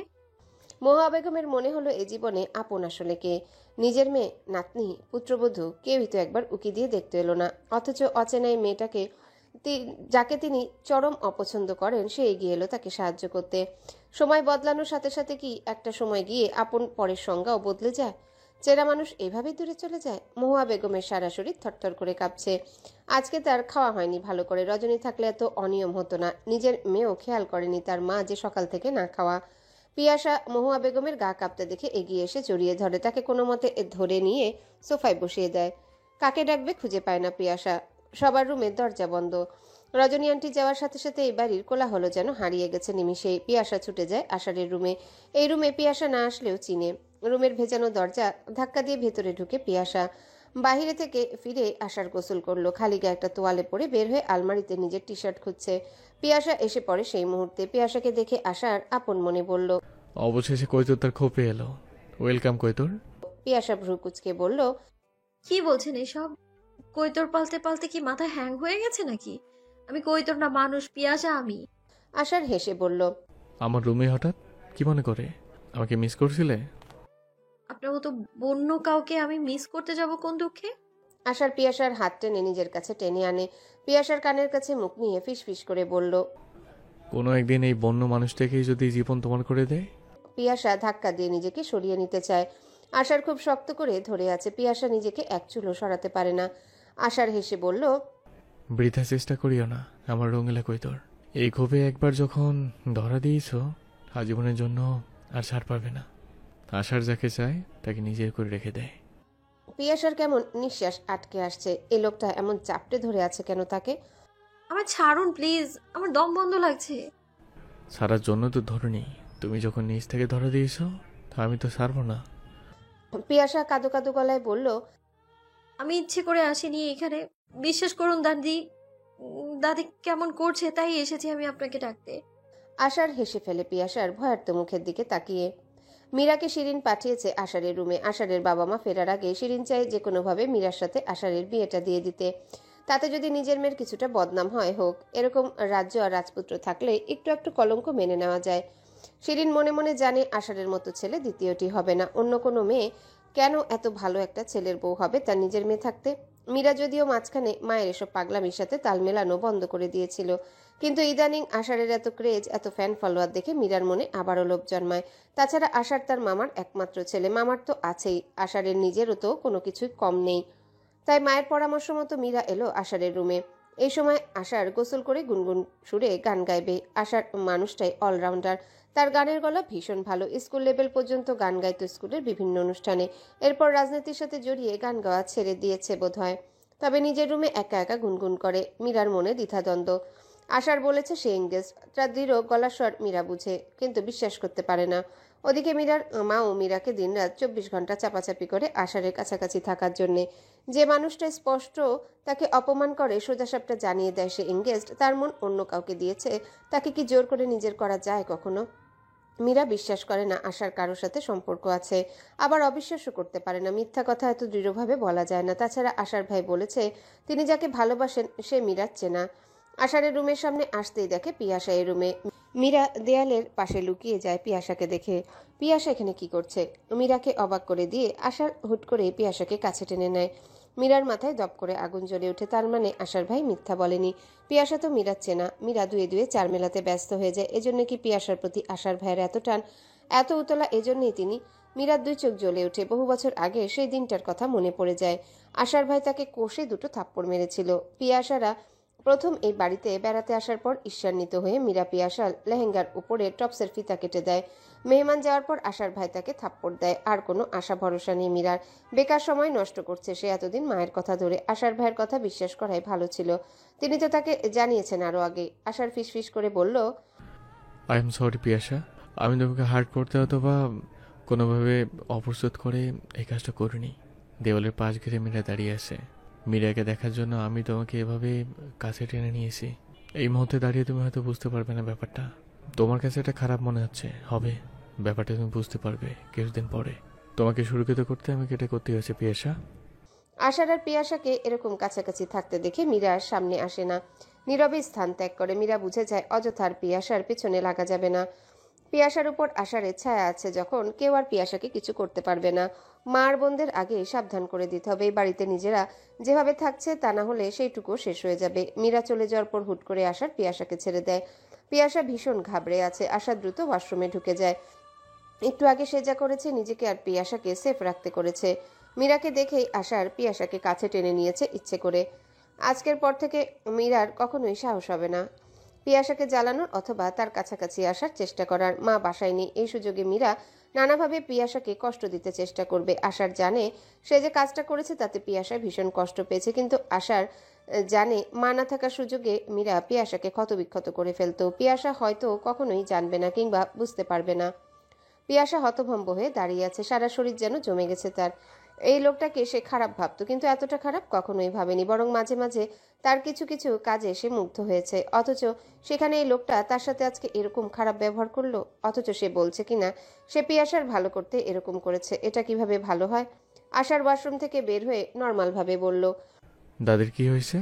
A: মহুয়া বেগমের মনে হলো এ জীবনে আপন আসলে কে। নিজের মেয়ে, নাতনি, পুত্রবধূ কেউই তো একবার উকি দিয়ে দেখতে এলো না। অথচ অচেনা এই মেয়েটাকে যাকে তিনি চরম অপছন্দ করেন সে এগিয়ে এলো তাকে সাহায্য করতে। সময় বদলানোর সাথে সাথে কি একটা সময় গিয়ে আপন পরের সংজ্ঞাও বদলে যায়? চেনা মানুষ এভাবে দূরে চলে যায়? মহুয়া বেগমের সারা শরীর থরথর করে কাঁপছে। আজকে তার খাওয়া হয়নি ভালো করে। রজনী থাকলে এত অনিয়ম হতো না। নিজের মেয়েও খেয়াল করেনি তার মা যে সকাল থেকে না খাওয়া। পিয়াসা মহুয়া বেগমের গা কাঁপতে দেখে এগিয়ে এসে জড়িয়ে ধরে। তাকে কোনো মতে ধরে নিয়ে সোফায় বসিয়ে দেয়। কাকে ডাকবে খুঁজে পায় না পিয়াসা। সবার রুমের দরজা বন্ধ। রজনী আন্টি যাওয়ার সাথে সাথে এই বাড়ির কোলাহল যেন হারিয়ে গেছে নিমিষেই। পিয়াসা ছুটে যায় আষাঢ়ের রুমে। এই রুমে পিয়াসা না আসলেও চিনে। রুমের ভেজানো দরজা ধাক্কা দিয়ে ভেতরে ঢুকে পিয়াসা। বাহিরে থেকে ফিরে আশার গোসল করলো। খালি গায়ে একটা তোয়ালে পরে বের হয়ে আলমারিতে নিজের টি শার্ট খুঁজছে। পিয়াসা এসে পড়ে সেই মুহূর্তে। পিয়াসাকে দেখে আশার আপন মনে বলল,
G: অবশেষে কৈতর তার খোপে এলো। ওয়েলকাম কৈতর।
A: পিয়াসা ভ্রু কুচকে বলল,
H: কি বলছেন এসব? কৈতর পালতে পালতে কি মাথা হ্যাং হয়ে গেছে নাকি? আমি কৈতর না, মানুষ। পিয়াসা আমি।
A: আশার হেসে বলল,
G: আমার রুমে হঠাৎ কি মনে করে? আমাকে মিস করছিলে?
H: আপনার মতো বন্য কাউকে আমি মিস করতে যাব কোন দুঃখে?
A: আশার পিয়াসার হাত টেনে নিজের কাছে টেনে আনে। পিয়াসার কানের কাছে মুখ নিয়ে ফিস ফিস করে বলল,
G: কোনো একদিন এই বন্য মানুষটাকেই যদি জীবন তোমার করে দেয়?
A: পিয়াসা ধাক্কা দিয়ে নিজেকে সরিয়ে নিতে চায়। আশার খুব শক্ত করে ধরে আছে। পিয়াসা নিজেকে এক চুলও সরাতে পারে না। আশার হেসে বলল,
G: বৃথা চেষ্টা করিও না আমার রঙিলা কৈতর। এই ক্ষোভে একবার যখন ধরা দিয়েছ, আজীবনের জন্য আর ছাড় পাবে না। আশার যাকে চায় তাকে নিজের করে রেখে দেয়।
A: পিয়াসার কেমন নিঃশ্বাস আটকে আসছে। এই লোকটা এমন চাপটে ধরে আছে কেন তাকে?
H: আমার ছাড়ুন প্লিজ, আমার দম বন্ধ লাগছে।
G: ছাড়ার জন্য তো ধরনি, তুমি যখন নিজ থেকে ধরা দিয়েছ তা আমি তো ছাড়বো না।
A: পিয়াসা কাঁদো কাঁদো গলায় বলল,
H: আমি ইচ্ছে করে আসিনি এখানে, বিশ্বাস করুন দাদি। দাদি কেমন করছে তাই এসেছি আমি আপনাকে ডাকতে।
A: আশার হেসে ফেলে পিয়াসার ভয়ার্ত মুখের দিকে তাকিয়ে। মীরাকে শিরিন পাঠিয়েছে আষাঢ়ের রুমে। আষাঢ়ের বাবা মা ফেরার আগে শিরিন চায় যে কোনোভাবে মীরার সাথে আষাঢ়ের বিয়েটা দিয়ে দিতে। তাতে যদি নিজের মেয়ের কিছুটা বদনাম হয় হোক। এরকম রাজ্য আর রাজপুত্র থাকলে একটু একটু কলঙ্ক মেনে নেওয়া যায়। শিরিন মনে মনে জানে আষাঢ়ের মতো ছেলে দ্বিতীয়টি হবে না। অন্য কোনো মেয়ে কেন এত ভালো একটা ছেলের বউ হবে তার নিজের মেয়ে থাকতে? মীরা যদিও মাঝখানে মায়ের এসব পাগলামির সাথে তাল মেলানো বন্ধ করে দিয়েছিল, কিন্তু ইদানিং আষাঢ়ের এত ক্রেজ, এত ফ্যান ফলোয়ার দেখে মীরার মনে আবারও লোভ জন্মায়। তাছাড়া আষাঢ় তার মামার একমাত্র ছেলে, মামার তো আছেই, আষাঢ়ের নিজেরও তো কোনো কিছুই কম নেই। তাই মায়ের পরামর্শ মতো মীরা এলো আষাঢ়ের রুমে। এই সময় আষাঢ় গোসল করে গুনগুন সুরে গান গাইবে। আষাঢ় মানুষটাই অলরাউন্ডার, তার গানের গলা ভীষণ ভালো। স্কুল লেভেল পর্যন্ত গান গাইতো স্কুলের বিভিন্ন অনুষ্ঠানে। এরপর রাজনীতির সাথে জড়িয়ে গান গাওয়া ছেড়ে দিয়েছে বোধহয়। তবে নিজের রুমে একা একা গুনগুন করে। মীরার মনে দ্বিধাদ্বন্দ্ব। আশার বলেছে সে এঙ্গেজ, তার দৃঢ় গলার স্বর মীরা বুঝে, কিন্তু বিশ্বাস করতে পারে না। ওদিকে মীরার মাও মীরাকে দিনরাত 24 ঘন্টা চাপাচাপি করে আষাঢ়ের কাছাকাছি থাকার জন্যে। যে মানুষটা স্পষ্ট তাকে অপমান করে সোজাসাপটা জানিয়ে দেয় সে এঙ্গেজড, তার মন অন্য কাউকে দিয়েছে, তাকে কি জোর করে নিজের করা যায় কখনো? মীরা বিশ্বাস করে না আশার কারোর সাথে সম্পর্ক আছে, আবার অবিশ্বাসও করতে পারে না। মিথ্যা কথা এত দৃঢ়ভাবে বলা যায় না। তাছাড়া আশার ভাই বলেছে তিনি যাকে ভালোবাসেন সে মীরার চেনা। আষাঢ়ের রুমের সামনে আসতেই দেখে পিয়াসা এই রুমে। মীরা দেয়ালের পাশে লুকিয়ে যায় পিয়াসাকে দেখে। পিয়াসা এখানে কি করছে? মীরাকে অবাক করে দিয়ে আশার হুট করে পিয়াসাকে কাছে টেনে নেয়। মীরার মাথায় দপ করে আগুন জ্বলে ওঠে। তার মানে আশার ভাই মিথ্যা বলেনি। পিয়াসা তো মীরার চেনা। মীরা দুয়ে দুয়ে চার মেলাতে ব্যস্ত হয়ে যায়। এজন্য কি পিয়াসার প্রতি আশার ভাইয়ের এত টান, এত উতলা? এজন্যই তিনি। মীরার দুই চোখ জ্বলে ওঠে। বহু বছর আগে সেই দিনটার কথা মনে পড়ে যায়। আশার ভাই তাকে কষে দুটো থাপ্পড় মেরেছিল। পিয়াসারা প্রথম এই বাড়িতে বেড়াতে আসার পর ঈর্ষান্বিত হয়ে মীরা পিয়াসার লেহেঙ্গার উপরে টপসের ফিতা কেটে দেয়। মেহমান যাওয়ার পর আশার ভাই তাকে থাপ্পড় দেয়। আর কোনো আশা ভরসা নেই মীরার। বেকার সময় নষ্ট করছে সে এতদিন মায়ের কথা ধরে। আশার ভাইয়ের কথা বিশ্বাস করাই ভালো ছিল। তিনি তো তাকে জানিয়েছেন আরো আগে। আশার ফিসফিস করে বলল,
G: আই এম সরি পিয়াসা, আমি তোমাকে হার্ট করতে অথবা কোনোভাবে অপ্রস্তুত করে এই কাজটা করিনি। দেওয়ালের পাশ ঘিরে মীরা দাঁড়িয়ে আছে। মীরাকে দেখার জন্য আমি তোমাকে এভাবে কাছে টেনে নিয়েছি। এই মুহূর্তে দাঁড়িয়ে তুমি হয়তো বুঝতে পারবে না ব্যাপারটা। তোমার কাছে এটা খারাপ মনে হচ্ছে, হবে ব্যাপারটা তুমি বুঝতে পারবে কিছুদিন পরে। তোমাকে সুরক্ষিত করতে আমাকে এটা করতে হয়েছে পিয়াসা।
A: আশার আর পিয়াসাকে এরকম কাছাকাছি থাকতে দেখে মীরা আর সামনে আসে না, নীরবে স্থান ত্যাগ করে। মীরা বুঝে যায় অযথার পিয়াসার পেছনে লাগা যাবে না। পিয়াসার উপর আষাঢ়ের ছায়া আছে যখন, কেউ আর পিয়াসাকে কিছু করতে পারবে না। মার বোনদের আগে সাবধান করে দিতে হবে। এই বাড়িতে নিজেরা যেভাবে থাকছে তা না হলে সেইটুকুও শেষ হয়ে যাবে। মীরা চলে যাওয়ার পর হুট করে আশার পিয়াসাকে ছেড়ে দেয়। পিয়াসা ভীষণ ঘাবড়ে আছে। আশা দ্রুত ওয়াশরুমে ঢুকে যায়। একটু আগে সে যা করেছে নিজেকে আর পিয়াসাকে সেফ রাখতে করেছে। মীরাকে দেখেই আশার পিয়াসাকে কাছে টেনে নিয়েছে ইচ্ছে করে। আজকের পর থেকে মীরার কখনোই সাহস হবে না পিয়াসাকে জ্বালানোর অথবা তার কাছাকাছি আসার চেষ্টা করার। মা বাসায় নেই, এই সুযোগে মীরা নানাভাবে পিয়াসাকে কষ্ট দিতে চেষ্টা করবে। আশার জানে সে যে কাজটা করেছে তাতে পিয়াসা ভীষণ কষ্ট পেয়েছে, কিন্তু আশার জানে মা না থাকার সুযোগে মীরা পিয়াসাকে ক্ষতবিক্ষত করে ফেলতো। পিয়াসা হয়তো কখনোই জানবে না কিংবা বুঝতে পারবে না। পিয়াসা হতভম্ব হয়ে দাঁড়িয়ে আছে, সারা শরীর যেন জমে গেছে তার। এই লোকটাকে সে খারাপ ভাবতো, কিন্তু এতটা খারাপ কখনোই ভাবেনি। বরং মাঝে মাঝে তার কিছু কিছু কাজে সে মুগ্ধ হয়েছে। অথচ সেখানে এই লোকটা তার সাথে আজকে এরকম খারাপ ব্যবহার করলো। অথচ সে বলছে কিনা সে পিয়াসার ভালো করতে এরকম করেছে। এটা কিভাবে ভালো হয়? আশার ওয়াশরুম থেকে বের হয়ে নর্মাল ভাবে বলল,
G: দাদির কি হয়েছে?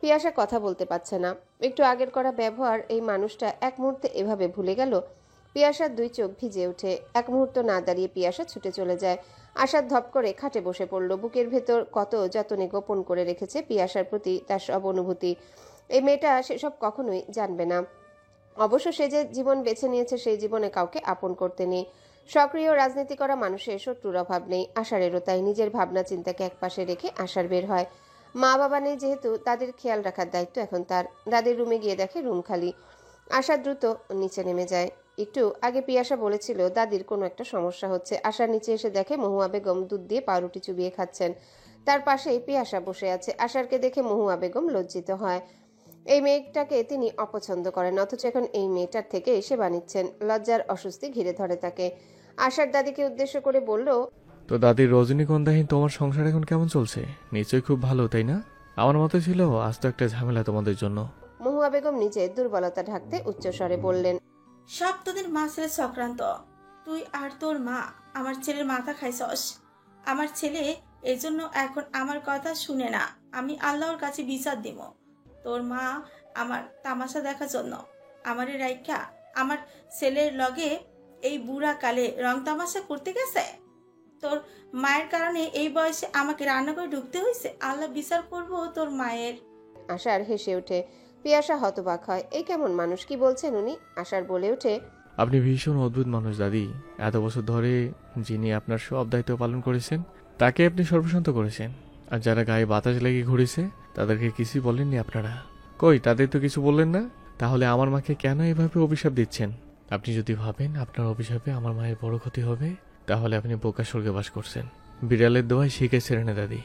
A: পিয়াসা কথা বলতে পারছে না। একটু আগের করা ব্যবহার এই মানুষটা এক মুহূর্তে এভাবে ভুলে গেল। পিয়াসার দুই চোখ ভিজে ওঠে। এক মুহূর্ত না দাঁড়িয়ে পিয়াসা ছুটে চলে যায়। আশার ধপ করে খাটে বসে পড়ল। বুকের ভেতর কত যতনে গোপন করে রেখেছে পিয়াসার প্রতি তার সব অনুভূতি। এই মেয়েটা সেসব কখনোই জানবে না। অবশ্য সে যে জীবন বেছে নিয়েছে সেই জীবনে কাউকে আপন করতে নেই। সক্রিয় রাজনীতি করা মানুষের শত্রুর অভাব নেই। আশারেরও তাই। নিজের ভাবনা চিন্তাকে একপাশে রেখে আশার বের হয়। মা বাবা নেই যেহেতু তাদের খেয়াল রাখার দায়িত্ব এখন তার। দাদির রুমে গিয়ে দেখে রুম খালি। আশা দ্রুত নিচে নেমে যায়। একটু আগে পিয়াসা বলেছিল দাদির কোনো একটা সমস্যা হচ্ছে। আশার নিচে এসে দেখে মহুয়া বেগম দুধ দিয়ে পাউরুটি চুবিয়ে খাচ্ছেন। তার পাশেই পিয়াসা বসে আছে। আশারকে দেখে মহুয়া বেগম লজ্জিত হয়। এই মেয়েটাকে তিনি অপছন্দ করেন, অথচ এখন এই মেয়েটার থেকে সেবা নিচ্ছেন। লজ্জার অস্বস্তি ঘিরে ধরে তাকে। আশার দাদিকে উদ্দেশ্য করে বলল,
G: তো দাদির রজনীগন্ধাহীন তোমার সংসার এখন কেমন চলছে? নিশ্চয়ই খুব ভালো, তাই না? আমার মতো ছিল আজ তো একটা ঝামেলা তোমাদের জন্য।
A: মহুয়া বেগম নিজে দুর্বলতা ঢাকতে উচ্চস্বরে বললেন,
D: সব তোদের মা ছেলে চক্রান্ত। তুই আর তোর মা আমার ছেলের মাথা খাইছস। আমার ছেলে এই জন্য এখন আমার কথা শুনে না। আমি আল্লাহর কাছে বিচার দিব। তোর মা আমার তামাশা দেখার জন্য আমারে রাইখা আমার ছেলের লগে এই বুড়া কালে রং তামাশা করতে গেছে। তোর মায়ের কারণে এই বয়সে আমাকে রান্না করে ঢুকতে হয়েছে। আল্লাহ বিচার করবো তোর মায়ের।
A: আশার হেসে ওঠে। পিয়াসা হতবাক হয়। এই কেমন মানুষ, কি বলছেন উনি? আশার বলে ওঠে,
G: আপনি ভীষণ অদ্ভুত মানুষ দাদি। এত বছর ধরে যিনি আপনার সব দায়িত্ব পালন করেছেন তাকে আপনি সর্বশান্ত করেছেন, আর যারা গায়ে বাতাস লেগে ঘুরেছে তাদেরকে কিছুই বলেননি আপনারা। কই, তাদের তো কিছু বললেন না। তাহলে আমার মাকে কেন এভাবে অভিশাপ দিচ্ছেন? আপনি যদি ভাবেন আপনার অভিশাপে আমার মায়ের বড় ক্ষতি হবে, তাহলে আপনি বোকা স্বর্গে বাস করছেন। বিড়ালের দোয়ায় শিখে ছেড়ে দাদি।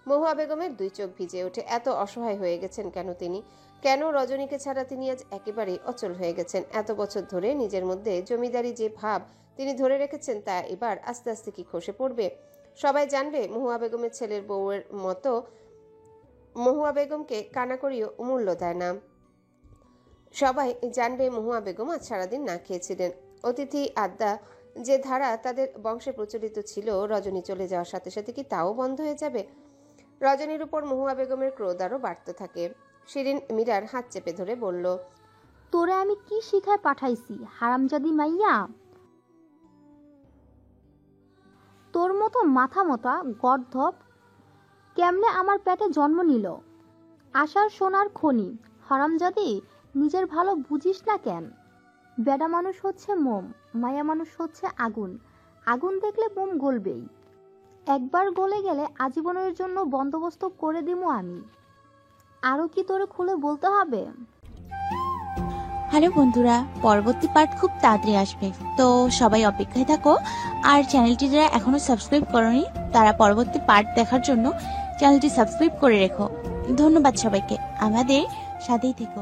A: মহুয়া বেগমের দুই চোখ ভিজে ওঠে। এত অসহায় হয়ে গেছেন কেন তিনি? কেন রজনীকে ছাড়া তিনি আজ একেবারেই অচল হয়ে গেছেন? এত বছর ধরে নিজের মধ্যে জমিদারি যে ভাব তিনি ধরে রেখেছেন তা এবার আস্তে আস্তে কি খসে পড়বে? সবাই জানবে মহুয়া বেগমের ছেলের বউয়ের মতো মহুয়া বেগমকে কানাকড়িও মূল্য দেয় না। সবাই জানবে মহুয়া বেগম আজ সারাদিন না খেয়েছিলেন। অতিথি আড্ডা যে ধারা তাদের বংশে প্রচলিত ছিল, রজনী চলে যাওয়ার সাথে সাথে কি তাও বন্ধ হয়ে যাবে? রজনীর উপর মহুয়া বেগমের ক্রোধ আরও বাড়তে থাকে। শিরিন মীরার হাত চেপে ধরে বলল,
F: তোরে আমি কি শিখায় পাঠাইছি হারামজাদি মাইয়া? তোর মতো মাথা মোটা গর্ধব কেমনে আমার পেটে জন্ম নিল? আশার সোনার খনি হারামজাদি, নিজের ভালো বুঝিস না কেন? বেডা মানুষ হচ্ছে মোম, মায়া মানুষ হচ্ছে আগুন। আগুন দেখলে মোম গলবেই। একবার গলে গেলে আজীবনের জন্য বন্দোবস্ত করে দিমু আমি। আরো কি তোরে খুলে বলতে হবে?
J: হ্যালো বন্ধুরা, পরবর্তী পার্ট খুব তাড়াতাড়ি আসবে, তো সবাই অপেক্ষায় থাকো। আর চ্যানেলটি যারা এখনো সাবস্ক্রাইব করোনি তারা পরবর্তী পার্ট দেখার জন্য চ্যানেলটি সাবস্ক্রাইব করে রেখো। ধন্যবাদ সবাইকে, আমাদের সাথেই থেকো।